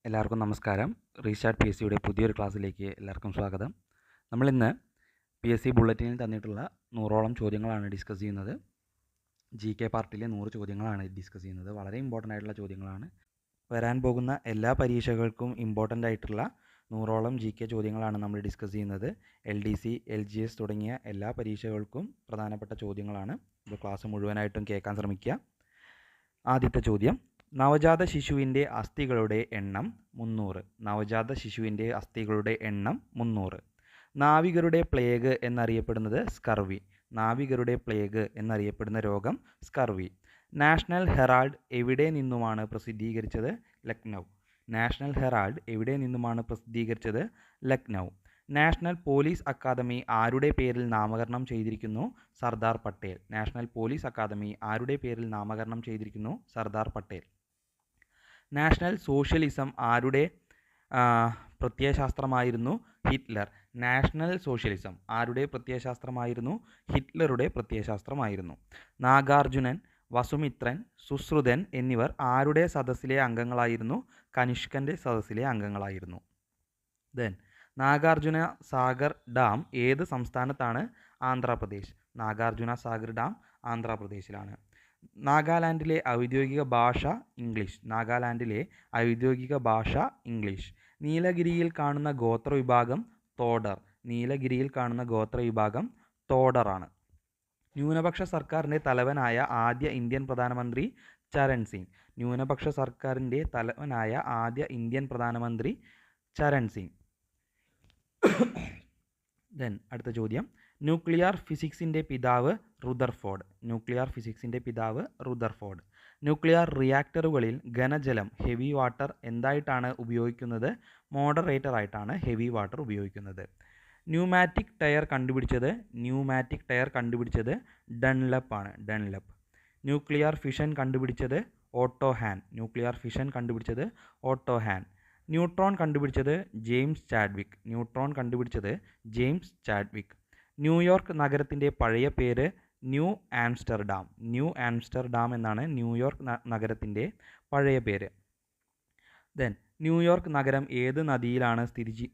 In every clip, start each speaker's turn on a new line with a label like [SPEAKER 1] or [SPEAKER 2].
[SPEAKER 1] എല്ലാവർക്കും നമസ്കാരം. Restart P S സിയുടെ പുതിയൊരു ക്ലാസ്സിലേക്ക് എല്ലാവർക്കും സ്വാഗതം. നമ്മളിന്ന് പി എസ് സി ബുള്ളറ്റിനിൽ തന്നിട്ടുള്ള 100ഓളം ചോദ്യങ്ങളാണ് ഡിസ്കസ് ചെയ്യുന്നത്. ജി കെ പാർട്ടിലെ 100 ചോദ്യങ്ങളാണ് ഡിസ്കസ് ചെയ്യുന്നത്. വളരെ ഇമ്പോർട്ടൻ്റ് ആയിട്ടുള്ള ചോദ്യങ്ങളാണ്. വരാൻ പോകുന്ന എല്ലാ പരീക്ഷകൾക്കും ഇമ്പോർട്ടൻ്റ് ആയിട്ടുള്ള 100ഓളം ജി കെ ചോദ്യങ്ങളാണ് നമ്മൾ ഡിസ്കസ് ചെയ്യുന്നത്. LDC, LGS തുടങ്ങിയ എല്ലാ പരീക്ഷകൾക്കും പ്രധാനപ്പെട്ട ചോദ്യങ്ങളാണ്. ഇത് ക്ലാസ് മുഴുവനായിട്ടും കേൾക്കാൻ ശ്രമിക്കുക. ആദ്യത്തെ ചോദ്യം: നവജാത ശിശുവിൻ്റെ അസ്ഥികളുടെ എണ്ണം 300. നവജാത ശിശുവിൻ്റെ അസ്ഥികളുടെ എണ്ണം 300. നാവികരുടെ പ്ലേഗ് എന്നറിയപ്പെടുന്നത് സ്കർവി. നാവികരുടെ പ്ലേഗ് എന്നറിയപ്പെടുന്ന രോഗം സ്കർവി. നാഷണൽ ഹെറാൾഡ് എവിടെ നിന്നുമാണ് പ്രസിദ്ധീകരിച്ചത്? ലക്നൗ. നാഷണൽ ഹെറാൾഡ് എവിടെ നിന്നുമാണ് പ്രസിദ്ധീകരിച്ചത്? ലക്നൗ. നാഷണൽ പോലീസ് അക്കാദമി ആരുടെ പേരിൽ നാമകരണം ചെയ്തിരിക്കുന്നു? Sardar Patel. National police academy ആരുടെ പേരിൽ നാമകരണം ചെയ്തിരിക്കുന്നു? സർദാർ പട്ടേൽ. നാഷണൽ സോഷ്യലിസം ആരുടെ പ്രത്യയശാസ്ത്രമായിരുന്നു? ഹിറ്റ്ലർ. നാഷണൽ സോഷ്യലിസം ആരുടെ പ്രത്യയശാസ്ത്രമായിരുന്നു? ഹിറ്റ്ലറുടെ പ്രത്യയശാസ്ത്രമായിരുന്നു. നാഗാർജുനൻ, വസുമിത്രൻ, സുശ്രുതൻ എന്നിവർ ആരുടെ സദസ്സിലെ അംഗങ്ങളായിരുന്നു? കനിഷ്കൻ്റെ സദസ്സിലെ അംഗങ്ങളായിരുന്നു. നാഗാർജുന സാഗർ ഡാം ഏത് സംസ്ഥാനത്താണ്? ആന്ധ്രാപ്രദേശ്. നാഗാർജുന സാഗർ ഡാം ആന്ധ്രാപ്രദേശിലാണ്. നാഗാലാൻഡിലെ ഔദ്യോഗിക ഭാഷ ഇംഗ്ലീഷ്. നാഗാലാൻഡിലെ ഔദ്യോഗിക ഭാഷ ഇംഗ്ലീഷ്. നീലഗിരിയിൽ കാണുന്ന ഗോത്രവിഭാഗം തോഡർ. നീലഗിരിയിൽ കാണുന്ന ഗോത്രവിഭാഗം തോഡറാണ്. ന്യൂനപക്ഷ സർക്കാരിൻ്റെ തലവനായ ആദ്യ ഇന്ത്യൻ പ്രധാനമന്ത്രി ചരൺ സിംഗ്. ന്യൂനപക്ഷ സർക്കാരിൻ്റെ തലവനായ ആദ്യ ഇന്ത്യൻ പ്രധാനമന്ത്രി ചരൺ സിംഗ്. അടുത്ത ചോദ്യം: ന്യൂക്ലിയർ ഫിസിക്സിൻ്റെ പിതാവ് റുദർഫോർഡ്. ന്യൂക്ലിയർ ഫിസിക്സിൻ്റെ പിതാവ് റുദർഫോർഡ്. ന്യൂക്ലിയർ റിയാക്ടറുകളിൽ ഘനജലം ഹെവി വാട്ടർ എന്തായിട്ടാണ് ഉപയോഗിക്കുന്നത്? മോഡറേറ്റർ ആയിട്ടാണ് ഹെവി വാട്ടർ ഉപയോഗിക്കുന്നത്. ന്യൂമാറ്റിക് ടയർ കണ്ടുപിടിച്ചത് ഡൺലപ്പ് ആണ്. ഡൺലപ്പ്. ന്യൂക്ലിയർ ഫിഷൻ കണ്ടുപിടിച്ചത് ഓട്ടോ ഹാൻ. ന്യൂക്ലിയർ ഫിഷൻ കണ്ടുപിടിച്ചത് ഓട്ടോ ഹാൻ. ന്യൂട്രോൺ കണ്ടുപിടിച്ചത് ജെയിംസ് ചാഡ്വിക്. ന്യൂട്രോൺ കണ്ടുപിടിച്ചത് ജെയിംസ് ചാഡ്വിക്. ന്യൂയോർക്ക് നഗരത്തിൻ്റെ പഴയ പേര് ന്യൂ ആംസ്റ്റർഡാം. ന്യൂ ആംസ്റ്റർഡാം എന്നാണ് ന്യൂയോർക്ക് നഗരത്തിൻ്റെ പഴയ പേര്. ന്യൂയോർക്ക് നഗരം ഏത് നദിയിലാണ്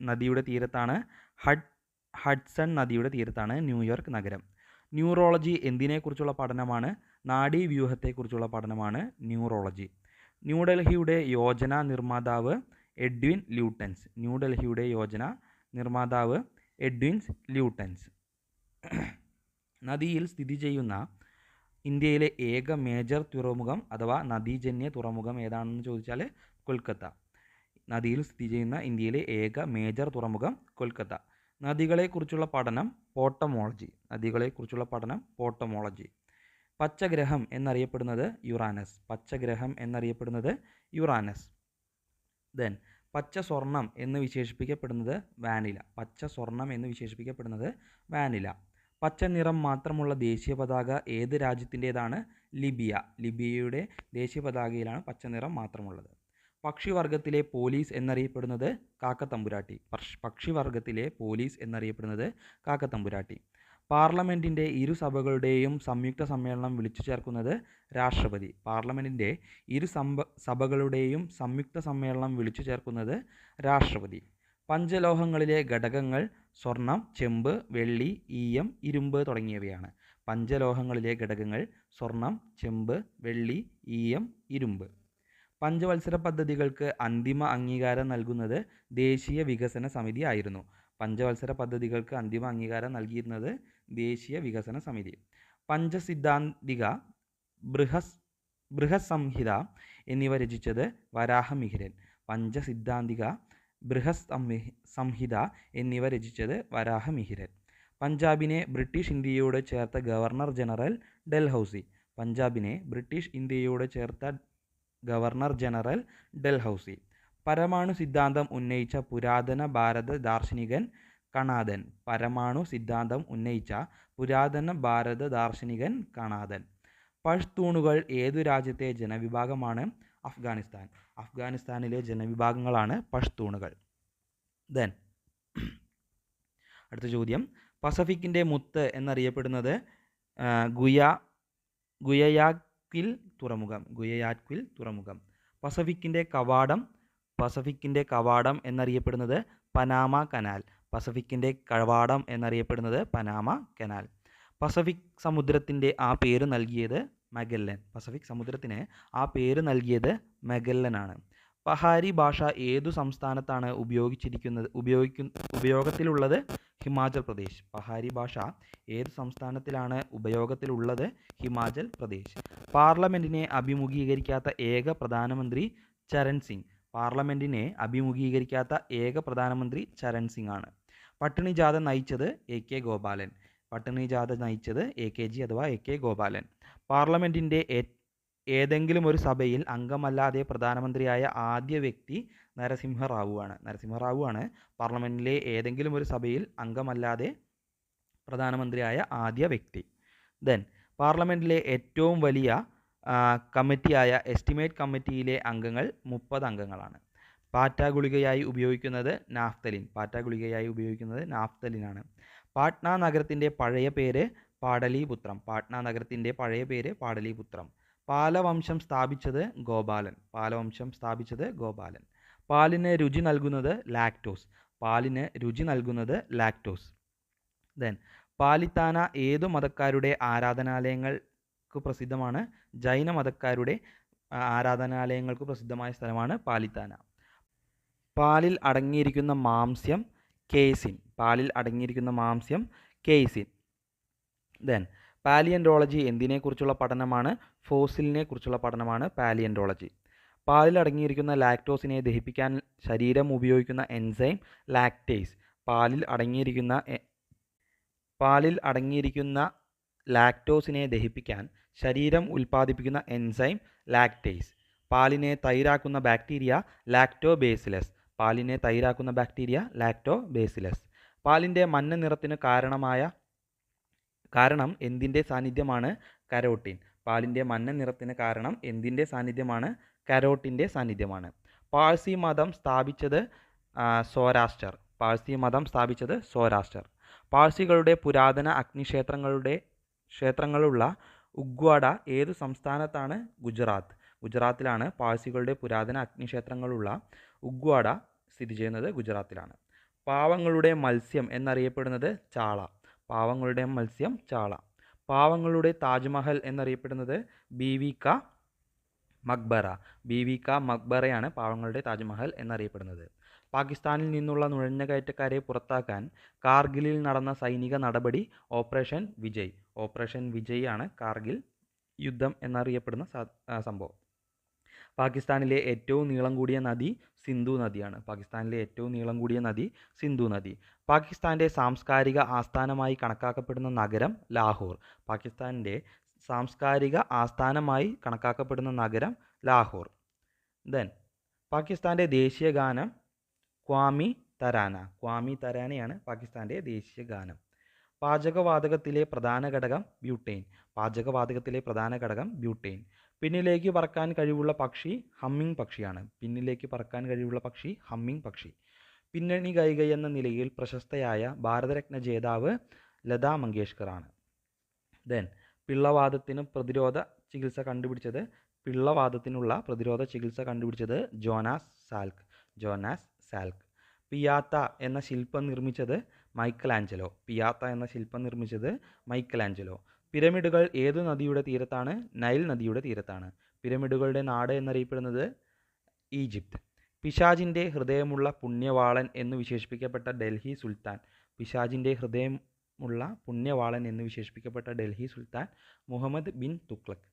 [SPEAKER 1] നദിയുടെ തീരത്താണ്? ഹഡ്സൺ നദിയുടെ തീരത്താണ് ന്യൂയോർക്ക് നഗരം. ന്യൂറോളജി എന്തിനെക്കുറിച്ചുള്ള പഠനമാണ്? നാഡീവ്യൂഹത്തെക്കുറിച്ചുള്ള പഠനമാണ് ന്യൂറോളജി. ന്യൂഡൽഹിയുടെ യോജന നിർമ്മാതാവ് എഡ്വിൻ ല്യൂട്ടൻസ്. ന്യൂഡൽഹിയുടെ യോജന നിർമ്മാതാവ് എഡ്വിൻ ല്യൂട്ടൻസ്. നദിയിൽ സ്ഥിതി ചെയ്യുന്ന ഇന്ത്യയിലെ ഏക മേജർ തുറമുഖം അഥവാ നദീജന്യ തുറമുഖം ഏതാണെന്ന് ചോദിച്ചാൽ കൊൽക്കത്ത. നദിയിൽ സ്ഥിതി ചെയ്യുന്ന ഇന്ത്യയിലെ ഏക മേജർ തുറമുഖം കൊൽക്കത്ത. നദികളെക്കുറിച്ചുള്ള പഠനം പോട്ടമോളജി. നദികളെക്കുറിച്ചുള്ള പഠനം പോട്ടമോളജി. പച്ചഗ്രഹം എന്നറിയപ്പെടുന്നത് യുറാനസ്. പച്ചഗ്രഹം എന്നറിയപ്പെടുന്നത് യുറാനസ്. പച്ച സ്വർണം എന്ന് വിശേഷിപ്പിക്കപ്പെടുന്നത് വാനില. പച്ച സ്വർണം എന്ന് വിശേഷിപ്പിക്കപ്പെടുന്നത് വാനില. പച്ച നിറം മാത്രമുള്ള ദേശീയ പതാക ഏത് രാജ്യത്തിൻ്റേതാണ്? ലിബിയ. ലിബിയയുടെ ദേശീയ പതാകയിലാണ് പച്ച നിറം മാത്രമുള്ളത്. പക്ഷിവർഗത്തിലെ പോലീസ് എന്നറിയപ്പെടുന്നത് കാക്കത്തമ്പുരാട്ടി. പക്ഷിവർഗത്തിലെ പോലീസ് എന്നറിയപ്പെടുന്നത് കാക്കത്തമ്പുരാട്ടി. പാർലമെൻറ്റിൻ്റെ ഇരു സഭകളുടെയും സംയുക്ത സമ്മേളനം വിളിച്ചു ചേർക്കുന്നത് രാഷ്ട്രപതി. പാർലമെൻറ്റിൻ്റെ ഇരു സഭകളുടെയും സംയുക്ത സമ്മേളനം വിളിച്ചു ചേർക്കുന്നത് രാഷ്ട്രപതി. പഞ്ചലോഹങ്ങളിലെ ഘടകങ്ങൾ സ്വർണം, ചെമ്പ്, വെള്ളി, ഈയം, ഇരുമ്പ് തുടങ്ങിയവയാണ്. പഞ്ചലോഹങ്ങളിലെ ഘടകങ്ങൾ സ്വർണം, ചെമ്പ്, വെള്ളി, ഈയം, ഇരുമ്പ്. പഞ്ചവത്സര പദ്ധതികൾക്ക് അന്തിമ അംഗീകാരം നൽകുന്നത് ദേശീയ വികസന സമിതി ആയിരുന്നു. പഞ്ചവത്സര പദ്ധതികൾക്ക് അന്തിമ അംഗീകാരം നൽകിയിരുന്നത് ദേശീയ വികസന സമിതി. പഞ്ചസിദ്ധാന്തിക, ബൃഹത്സംഹിത എന്നിവ രചിച്ചത് വരാഹമിഹിരൻ. പഞ്ചസിദ്ധാന്തിക, ബൃഹത്സംഹിത എന്നിവ രചിച്ചത് വരാഹമിഹിരൻ. പഞ്ചാബിനെ ബ്രിട്ടീഷ് ഇന്ത്യയോട് ചേർത്ത ഗവർണർ ജനറൽ ഡൽഹൌസി. പഞ്ചാബിനെ ബ്രിട്ടീഷ് ഇന്ത്യയോട് ചേർത്ത ഗവർണർ ജനറൽ ഡൽഹൌസി. പരമാണു സിദ്ധാന്തം ഉന്നയിച്ച പുരാതന ഭാരത ദാർശനികൻ കണാദൻ. പരമാണു സിദ്ധാന്തം ഉന്നയിച്ച പുരാതന ഭാരത ദാർശനികൻ കണാദൻ. പഷ്തൂണുകൾ ഏതു രാജ്യത്തെ ജനവിഭാഗമാണ്? അഫ്ഗാനിസ്ഥാൻ. അഫ്ഗാനിസ്ഥാനിലെ ജനവിഭാഗങ്ങളാണ് പഷ്തൂണുകൾ. അടുത്ത ചോദ്യം: പസഫിക്കിൻ്റെ മുത്ത് എന്നറിയപ്പെടുന്നത് ഗുയയാക്വിൽ തുറമുഖം. പസഫിക്കിൻ്റെ കവാടം പസഫിക്കിൻ്റെ കവാടം എന്നറിയപ്പെടുന്നത് പനാമ കനാൽ. പസഫിക്കിൻ്റെ കവാടം എന്നറിയപ്പെടുന്നത് പനാമ കനാൽ. പസഫിക് സമുദ്രത്തിൻ്റെ ആ പേര് നൽകിയത് മഗല്ലൻ. പസഫിക് സമുദ്രത്തിന് ആ പേര് നൽകിയത് മഗല്ലനാണ്. പഹാരി ഭാഷ ഏതു സംസ്ഥാനത്താണ് ഉപയോഗത്തിലുള്ളത്? ഹിമാചൽ പ്രദേശ്. പഹാരി ഭാഷ ഏത് സംസ്ഥാനത്തിലാണ് ഉപയോഗത്തിലുള്ളത്? ഹിമാചൽ പ്രദേശ്. പാർലമെൻറ്റിനെ അഭിമുഖീകരിക്കാത്ത ഏക പ്രധാനമന്ത്രി ചരൺ സിംഗ്. പാർലമെൻറ്റിനെ അഭിമുഖീകരിക്കാത്ത ഏക പ്രധാനമന്ത്രി ചരൺ സിംഗ് ആണ്. പട്ടിണി ജാഥ നയിച്ചത് AK ഗോപാലൻ. പട്ടിണി ജാഥ നയിച്ചത് AKG അഥവാ AK ഗോപാലൻ. പാർലമെൻറ്റിൻ്റെ ഏതെങ്കിലും ഒരു സഭയിൽ അംഗമല്ലാതെ പ്രധാനമന്ത്രിയായ ആദ്യ വ്യക്തി നരസിംഹറാവു ആണ്. നരസിംഹറാവു ആണ് പാർലമെൻറ്റിലെ ഏതെങ്കിലും ഒരു സഭയിൽ അംഗമല്ലാതെ പ്രധാനമന്ത്രിയായ ആദ്യ വ്യക്തി. പാർലമെൻറ്റിലെ ഏറ്റവും വലിയ കമ്മിറ്റിയായ എസ്റ്റിമേറ്റ് കമ്മിറ്റിയിലെ അംഗങ്ങൾ 30 അംഗങ്ങളാണ്. പാറ്റ ഗുളികയായി ഉപയോഗിക്കുന്നത് നാഫ്തലിൻ. പാറ്റ ഗുളികയായി ഉപയോഗിക്കുന്നത് നാഫ്തലിനാണ്. പാട്ന നഗരത്തിൻ്റെ പഴയ പേര് പാടലീപുത്രം. പാട്ന നഗരത്തിൻ്റെ പഴയ പേര് പാടലീപുത്രം. പാലവംശം സ്ഥാപിച്ചത് ഗോപാലൻ. പാലവംശം സ്ഥാപിച്ചത് ഗോപാലൻ. പാലിന് രുചി നൽകുന്നത് ലാക്ടോസ്. പാലിന് രുചി നൽകുന്നത് ലാക്ടോസ്. പാലിത്താന ഏതു മതക്കാരുടെ ആരാധനാലയങ്ങൾക്ക് പ്രസിദ്ധമാണ്? ജൈന മതക്കാരുടെ ആരാധനാലയങ്ങൾക്ക് പ്രസിദ്ധമായ സ്ഥലമാണ് പാലിത്താന. പാലിൽ അടങ്ങിയിരിക്കുന്ന മാംസ്യം കേസിൻ. പാലിൽ അടങ്ങിയിരിക്കുന്ന മാംസ്യം കേസിൻ. പാലിയൻറ്റോളജി എന്തിനെക്കുറിച്ചുള്ള പഠനമാണ്? ഫോസിലിനെ കുറിച്ചുള്ള പഠനമാണ് പാലിയൻറ്റോളജി. പാലിൽ അടങ്ങിയിരിക്കുന്ന ലാക്ടോസിനെ ദഹിപ്പിക്കാൻ ശരീരം ഉപയോഗിക്കുന്ന എൻസൈം ലാക്ടേസ്. പാലിൽ അടങ്ങിയിരിക്കുന്ന ലാക്ടോസിനെ ദഹിപ്പിക്കാൻ ശരീരം ഉൽപ്പാദിപ്പിക്കുന്ന എൻസൈം ലാക്ടേസ്. പാലിനെ തൈരാക്കുന്ന ബാക്ടീരിയ ലാക്ടോബേസിലസ്. പാലിനെ തൈരാക്കുന്ന ബാക്ടീരിയ ലാക്ടോബേസിലസ്. പാലിൻ്റെ മഞ്ഞ നിറത്തിന് കാരണം എന്തിൻ്റെ സാന്നിധ്യമാണ്? കരോട്ടിൻ. പാലിൻ്റെ മഞ്ഞ നിറത്തിന് കാരണം എന്തിൻ്റെ സാന്നിധ്യമാണ്? കരോട്ടിൻ്റെ സാന്നിധ്യമാണ്. പാഴ്സി മതം സ്ഥാപിച്ചത് സോരാഷ്ട്രർ. പാഴ്സി മതം സ്ഥാപിച്ചത് സോരാഷ്ട്രർ. പാഴ്സികളുടെ പുരാതന ക്ഷേത്രങ്ങളുള്ള ഉഗ്വാഡ ഏതു സംസ്ഥാനത്താണ്? ഗുജറാത്ത്. ഗുജറാത്തിലാണ് പാഴ്സികളുടെ പുരാതന അഗ്നിക്ഷേത്രങ്ങളുള്ള ഉഗ്വാഡ സ്ഥിതി ചെയ്യുന്നത്. ഗുജറാത്തിലാണ്. പാവങ്ങളുടെ മത്സ്യം എന്നറിയപ്പെടുന്നത് ചാള. പാവങ്ങളുടെ മത്സ്യം ചാള. പാവങ്ങളുടെ താജ്മഹൽ എന്നറിയപ്പെടുന്നത് ബീവി കാ മക്ബറ. ബീവി കാ മക്ബറയാണ് പാവങ്ങളുടെ താജ്മഹൽ എന്നറിയപ്പെടുന്നത്. പാകിസ്ഥാനിൽ നിന്നുള്ള നുഴഞ്ഞുകയറ്റക്കാരെ പുറത്താക്കാൻ കാർഗിലിൽ നടന്ന സൈനിക നടപടി ഓപ്പറേഷൻ വിജയ്. ഓപ്പറേഷൻ വിജയ് ആണ് കാർഗിൽ യുദ്ധം എന്നറിയപ്പെടുന്ന സംഭവം. പാകിസ്ഥാനിലെ ഏറ്റവും നീളം കൂടിയ നദി സിന്ധു നദിയാണ്. പാകിസ്ഥാനിലെ ഏറ്റവും നീളം കൂടിയ നദി സിന്ധു നദി. പാകിസ്ഥാൻ്റെ സാംസ്കാരിക ആസ്ഥാനമായി കണക്കാക്കപ്പെടുന്ന നഗരം ലാഹോർ. പാകിസ്ഥാനിൻ്റെ സാംസ്കാരിക ആസ്ഥാനമായി കണക്കാക്കപ്പെടുന്ന നഗരം ലാഹോർ. പാകിസ്ഥാൻ്റെ ദേശീയ ഗാനം ക്വാമി തരാന. ക്വാമി തരാനയാണ് പാകിസ്ഥാൻ്റെ ദേശീയ ഗാനം. പാചകവാതകത്തിലെ പ്രധാന ഘടകം ബ്യൂട്ടൈൻ. പാചകവാതകത്തിലെ പ്രധാന ഘടകം ബ്യൂട്ടൈൻ. പിന്നിലേക്ക് പറക്കാൻ കഴിവുള്ള പക്ഷി ഹമ്മിങ് പക്ഷിയാണ്. പിന്നിലേക്ക് പറക്കാൻ കഴിവുള്ള പക്ഷി ഹമ്മിങ് പക്ഷി. പിന്നണി ഗായികയെന്ന നിലയിൽ പ്രശസ്തയായ ഭാരതരത്ന ജേതാവ് ലതാ മങ്കേഷ്കറാണ്. പിള്ളവാതത്തിനുള്ള പ്രതിരോധ ചികിത്സ കണ്ടുപിടിച്ചത് ജോനാസ് സാൽക്ക്. പിയാത്ത എന്ന ശില്പം നിർമ്മിച്ചത് മൈക്കലാഞ്ചലോ. പിരമിഡുകൾ ഏതു നദിയുടെ തീരത്താണ്? നൈൽ നദിയുടെ തീരത്താണ്. പിരമിഡുകളുടെ നാട് എന്നറിയപ്പെടുന്നത് ഈജിപ്ത്. പിശാചിൻ്റെ ഹൃദയമുള്ള പുണ്യവാളൻ എന്ന് വിശേഷിപ്പിക്കപ്പെട്ട ഡൽഹി സുൽത്താൻ. പിശാചിൻ്റെ ഹൃദയമുള്ള പുണ്യവാളൻ എന്ന് വിശേഷിപ്പിക്കപ്പെട്ട ഡൽഹി സുൽത്താൻ മുഹമ്മദ് ബിൻ തുഗ്ലക്.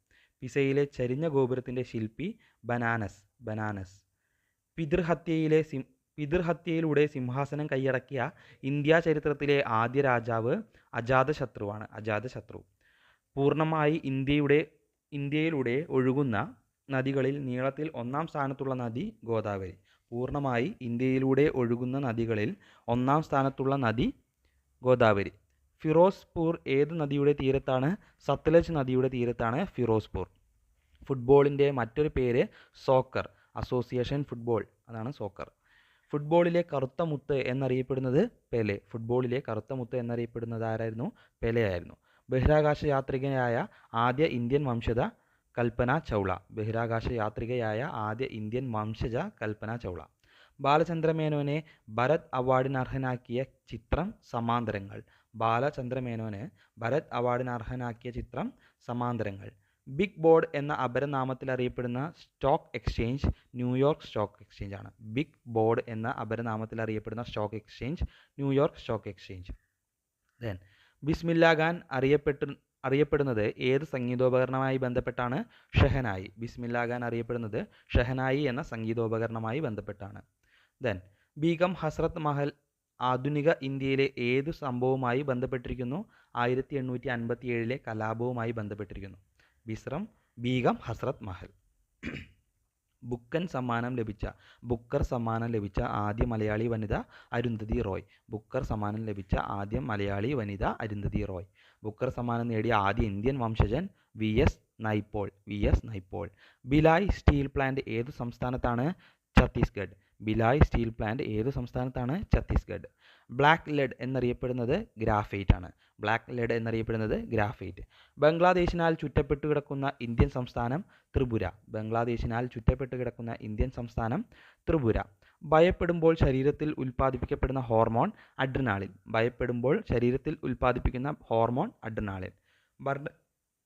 [SPEAKER 1] പിസയിലെ ചരിഞ്ഞ ഗോപുരത്തിൻ്റെ ശില്പി ബനാനസ്. പിതൃഹത്യയിലൂടെ സിംഹാസനം കൈയടക്കിയ ഇന്ത്യ ചരിത്രത്തിലെ ആദ്യ രാജാവ് അജാതശത്രുവാണ്. അജാതശത്രു. പൂർണ്ണമായി ഇന്ത്യയിലൂടെ ഒഴുകുന്ന നദികളിൽ നീളത്തിൽ 1-ാം സ്ഥാനത്തുള്ള നദി ഗോദാവരി. പൂർണ്ണമായി ഇന്ത്യയിലൂടെ ഒഴുകുന്ന നദികളിൽ 1-ാം സ്ഥാനത്തുള്ള നദി ഗോദാവരി. ഫിറോസ്പൂർ ഏത് നദിയുടെ തീരത്താണ്? സത്ലജ് നദിയുടെ തീരത്താണ് ഫിറോസ്പൂർ. ഫുട്ബോളിൻ്റെ മറ്റൊരു പേര് സോക്കർ. അസോസിയേഷൻ ഫുട്ബോൾ, അതാണ് സോക്കർ. ഫുട്ബോളിലെ കറുത്ത മുത്ത് എന്നറിയപ്പെടുന്നത് പെലെ. ഫുട്ബോളിലെ കറുത്ത മുത്ത് എന്നറിയപ്പെടുന്നത് ആരായിരുന്നു? പെലെ ആയിരുന്നു. ബഹിരാകാശ യാത്രികയായ ആദ്യ ഇന്ത്യൻ വംശജ കൽപ്പന ചൗള. ബഹിരാകാശ യാത്രികയായ ആദ്യ ഇന്ത്യൻ വംശജ കൽപ്പന ചൗള. ബാലചന്ദ്രമേനോനെ ഭരത് അവാർഡിന് അർഹനാക്കിയ ചിത്രം സമാന്തരങ്ങൾ. ബാലചന്ദ്രമേനോന് ഭരത് അവാർഡിന് അർഹനാക്കിയ ചിത്രം സമാന്തരങ്ങൾ. ബിഗ് ബോർഡ് എന്ന അപരനാമത്തിൽ അറിയപ്പെടുന്ന stock exchange New York stock exchange ആണ്. ബിഗ് ബോർഡ് എന്ന അപരനാമത്തിൽ അറിയപ്പെടുന്ന stock exchange New York stock exchange. Then Bismillah Khan അറിയപ്പെടുന്നത് ഏത് സംഗീതോപകരണവുമായി ബന്ധപ്പെട്ടാണ്? ഷെഹനായി. ബിസ്മില്ലാ ഖാൻ അറിയപ്പെടുന്നത് ഷെഹനായി എന്ന സംഗീതോപകരണവുമായി ബന്ധപ്പെട്ടാണ്. ദെൻ ബീഗം ഹസ്രത്ത് മഹൽ ആധുനിക ഇന്ത്യയിലെ ഏതു സംഭവവുമായി ബന്ധപ്പെട്ടിരിക്കുന്നു? 1857 കലാപവുമായി ബന്ധപ്പെട്ടിരിക്കുന്നു. ബീഗം ഹസ്രത്ത് മഹൽ. ബുക്കർ സമ്മാനം ലഭിച്ച ആദ്യ മലയാളി വനിത അരുന്ധതി റോയ്. ബുക്കർ സമ്മാനം ലഭിച്ച ആദ്യ മലയാളി വനിത അരുന്ധതി റോയ്. ബുക്കർ സമ്മാനം നേടിയ ആദ്യ ഇന്ത്യൻ വംശജൻ VS Naipaul. Bhilai steel plant ഏതു സംസ്ഥാനത്താണ്? ഛത്തീസ്ഗഡ്. ഭിലായ് സ്റ്റീൽ പ്ലാന്റ് ഏതു സംസ്ഥാനത്താണ്? ഛത്തീസ്ഗഡ്. ബ്ലാക്ക് ലെഡ് എന്നറിയപ്പെടുന്നത് ഗ്രാഫൈറ്റ് ആണ്. ബംഗ്ലാദേശിനാൽ ചുറ്റപ്പെട്ടു കിടക്കുന്ന ഇന്ത്യൻ സംസ്ഥാനം ത്രിപുര. ഭയപ്പെടുമ്പോൾ ശരീരത്തിൽ ഉൽപ്പാദിപ്പിക്കപ്പെടുന്ന ഹോർമോൺ അഡ്രിനാലിൻ.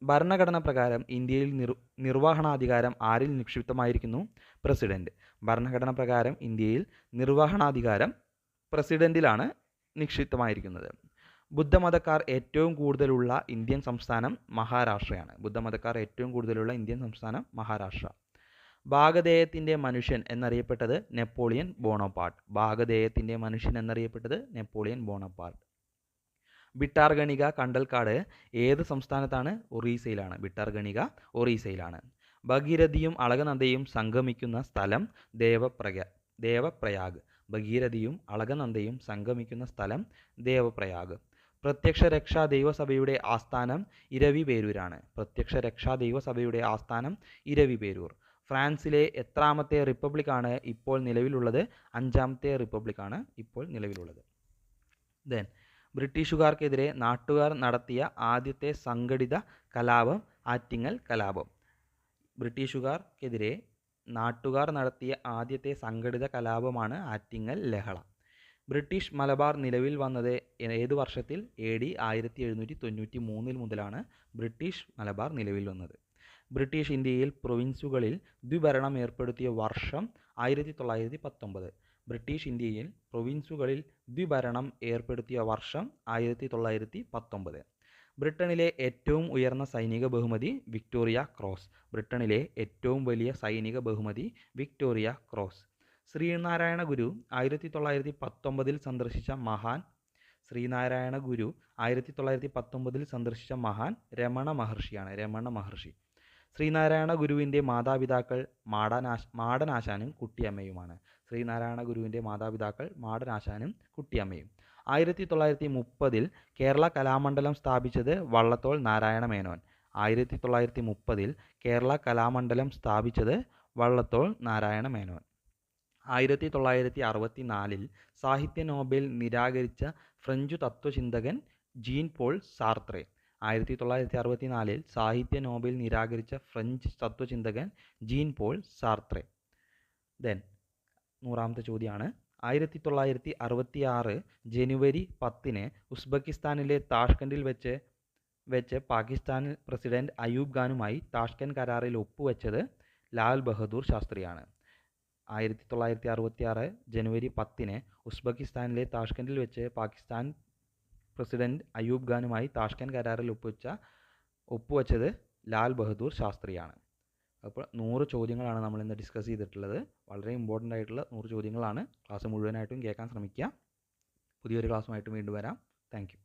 [SPEAKER 1] ഭരണഘടന പ്രകാരം ഇന്ത്യയിൽ നിർവഹണാധികാരം ആരിൽ നിക്ഷിപ്തമായിരിക്കുന്നു? പ്രസിഡന്റ്. പ്രസിഡന്റിലാണ് നിക്ഷിപ്തമായിരിക്കുന്നത്. ബുദ്ധമതക്കാർ ഏറ്റവും കൂടുതലുള്ള ഇന്ത്യൻ സംസ്ഥാനം മഹാരാഷ്ട്രയാണ്. ഭാഗധേയത്തിൻ്റെ മനുഷ്യൻ എന്നറിയപ്പെട്ടത് നെപ്പോളിയൻ ബോണപ്പാർട്ട്. ഭിട്ടാർഗണിക കണ്ടൽക്കാട് ഏത് സംസ്ഥാനത്താണ്? ഒറീസയിലാണ്. ഭഗീരഥിയും അളകനന്ദയും സംഗമിക്കുന്ന സ്ഥലം ദേവപ്രയാഗ്. പ്രത്യക്ഷ രക്ഷാ ദൈവസഭയുടെ ആസ്ഥാനം ഇരവിപേരൂർ. ഫ്രാൻസിലെ എത്രാമത്തെ റിപ്പബ്ലിക്കാണ് ഇപ്പോൾ നിലവിലുള്ളത്? 5ാമത്തെ റിപ്പബ്ലിക്കാണ് ഇപ്പോൾ നിലവിലുള്ളത്. ദെൻ ബ്രിട്ടീഷുകാർക്കെതിരെ നാട്ടുകാർ നടത്തിയ ആദ്യത്തെ സംഘടിത കലാപം ആറ്റിങ്ങൽ കലാപം. ആറ്റിങ്ങൽ ലഹള. ബ്രിട്ടീഷ് മലബാർ നിലവിൽ വന്നത് ഏത് വർഷത്തിൽ? AD 1793 മുതലാണ് ബ്രിട്ടീഷ് മലബാർ നിലവിൽ വന്നത്. ബ്രിട്ടീഷ് ഇന്ത്യയിൽ പ്രൊവിൻസുകളിൽ ദ്വിഭരണം ഏർപ്പെടുത്തിയ വർഷം 1919. ബ്രിട്ടനിലെ ഏറ്റവും ഉയർന്ന സൈനിക ബഹുമതി വിക്ടോറിയ ക്രോസ്. ഏറ്റവും വലിയ സൈനിക ബഹുമതി വിക്ടോറിയ ക്രോസ്. ശ്രീനാരായണ ഗുരു 1919 സന്ദർശിച്ച മഹാൻ രമണ മഹർഷി. ശ്രീനാരായണ ഗുരുവിൻ്റെ മാതാപിതാക്കൾ മാടനാശാനും കുട്ടിയമ്മയുമാണ്. 1930 കേരള കലാമണ്ഡലം സ്ഥാപിച്ചത് വള്ളത്തോൾ നാരായണ മേനോൻ. 1964 സാഹിത്യ നോബൽ നിരാകരിച്ച ഫ്രഞ്ച് തത്വചിന്തകൻ ജീൻ പോൾ സാർത്രെ. ദെൻ 100ാമത്തെ ചോദ്യമാണ്. 1966 ജനുവരി 10 ഉസ്ബെക്കിസ്ഥാനിലെ താഷ്കണ്ടിൽ വെച്ച് പാകിസ്ഥാൻ പ്രസിഡന്റ് അയൂബ് ഖാനുമായി താഷ്കന്റ് കരാറിൽ ഒപ്പുവെച്ചത് ലാൽ ബഹദൂർ ശാസ്ത്രിയാണ്. 1966 ജനുവരി 10 ഉസ്ബെക്കിസ്ഥാനിലെ താഷ്കണ്ടിൽ വെച്ച് പാകിസ്ഥാൻ പ്രസിഡന്റ് അയൂബ് ഖാനുമായി താഷ്കന്റ് കരാറിൽ ഒപ്പുവെച്ചത് ലാൽ ബഹദൂർ ശാസ്ത്രിയാണ്. അപ്പോൾ 100 ചോദ്യങ്ങളാണ് നമ്മളിന്ന് ഡിസ്കസ് ചെയ്തിട്ടുള്ളത്. വളരെ ഇമ്പോർട്ടൻ്റ് ആയിട്ടുള്ള 100 ചോദ്യങ്ങളാണ്. ക്ലാസ് മുഴുവനായിട്ടും കേൾക്കാൻ ശ്രമിക്കുക. പുതിയൊരു ക്ലാസ്സുമായിട്ട് വീണ്ടും വരാം. Thank you.